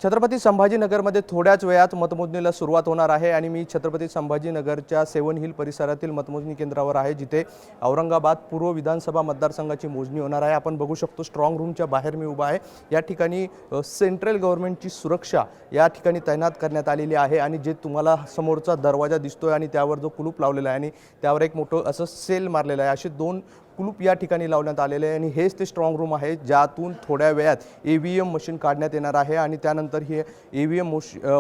छत्रपती संभाजीनगरमध्ये थोड्याच वेळात मतमोजणीला सुरुवात होणार आहे आणि मी छत्रपती संभाजीनगरच्या सेवन हिल परिसरातील मतमोजणी केंद्रावर आहे, जिथे औरंगाबाद पूर्व विधानसभा मतदारसंघाची मोजणी होणार आहे। आपण बघू शकतो स्ट्रॉंग रूमच्या बाहेर मी उभा आहे। या ठिकाणी सेंट्रल गव्हर्नमेंटची सुरक्षा या ठिकाणी तैनात करण्यात आलेली आहे आणि जे तुम्हाला समोरचा दरवाजा दिसतोय आणि त्यावर जो कुलूप लावलेला आहे आणि त्यावर एक मोठं असं सेल मारलेलं आहे, असे दोन कुलूप या ठिकाणी लावण्यात आलेले आहे आणि हेच ते स्ट्रॉंग रूम आहे, ज्यातून थोड्या वेळात ईव्हीएम मशीन काढण्यात येणार आहे आणि त्यानंतर हे ईव्हीएम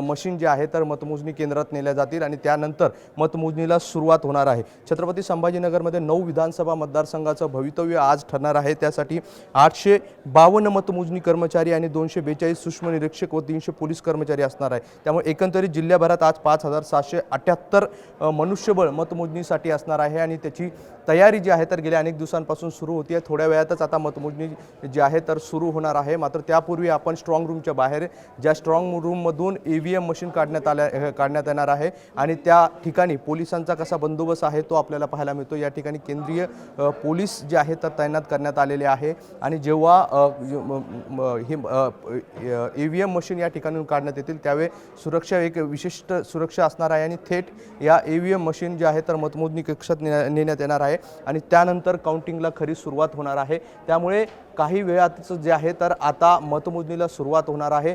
मशीन जे आहे तर मतमोजणी केंद्रात नेल्या जातील आणि त्यानंतर मतमोजणीला सुरुवात होणार आहे। छत्रपती संभाजीनगरमध्ये 9 विधानसभा मतदारसंघाचं भवितव्य आज ठरणार आहे। त्यासाठी 852 मतमोजणी कर्मचारी आणि 242 सूक्ष्म निरीक्षक व 300 पोलीस कर्मचारी असणार आहे। त्यामुळे एकंदरीत जिल्ह्याभरात आज 5778 मनुष्यबळ मतमोजणीसाठी असणार आहे आणि त्याची तयारी जी आहे तर गेल्या अनेक दिवसांपासून सुरू होती आहे। थोड्या वेळातच आता मतमोजणी जी आहे तर सुरू होणार आहे। मात्र त्यापूर्वी आपण स्ट्रॉंग रूमच्या बाहेर ज्या स्ट्रॉंग रूममधून ईव्हीएम मशीन काढण्यात येणार आहे आणि त्या ठिकाणी पोलिसांचा कसा बंदोबस्त आहे तो आपल्याला पाहायला मिळतो। या ठिकाणी केंद्रीय पोलीस जे आहे तर तैनात करण्यात आलेले आहे आणि जेव्हा हे ईव्हीएम मशीन या ठिकाणी काढण्यात येतील त्यावेळी सुरक्षा एक विशिष्ट सुरक्षा असणार आहे आणि थेट या ईव्हीएम मशीन जे आहे तर मतमोजणी कक्षात नेण्यात येणार आहे आणि त्यानंतर काउंटिंगला खरी सुरुवात होणार आहे। त्यामुळे काही वेळातच जे आहे तर आता मतमोजणीला सुरुवात होणार आहे।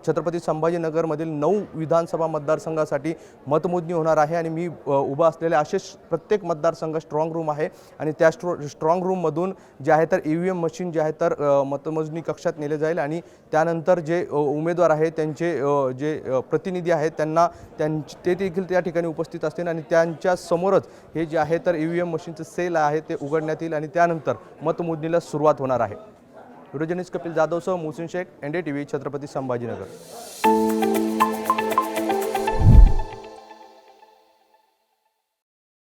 छत्रपती संभाजीनगरमधील 9 विधानसभा मतदारसंघासाठी मतमोजणी होणार आहे आणि मी उभा असलेले असे प्रत्येक मतदारसंघ स्ट्रॉंग रूम आहे आणि त्या स्ट्रॉंग रूममधून जे आहे तर ईव्हीएम मशीन जे आहे तर मतमोजणी कक्षात नेले जाईल आणि त्यानंतर जे उमेदवार आहेत त्यांचे जे प्रतिनिधी आहेत ते देखील त्या ठिकाणी उपस्थित असतील आणि त्यांच्या समोरच हे जे आहे तर ईव्हीएम मशीनचे सेल आहे ते उघडण्यात येईल आणि त्यानंतर मतमोजणीला सुरुवात होणार आहे। व्हिडिओ जर्नलिस्ट कपिल जाधवसह मोहसिन शेख, NDTV, छत्रपती संभाजीनगर।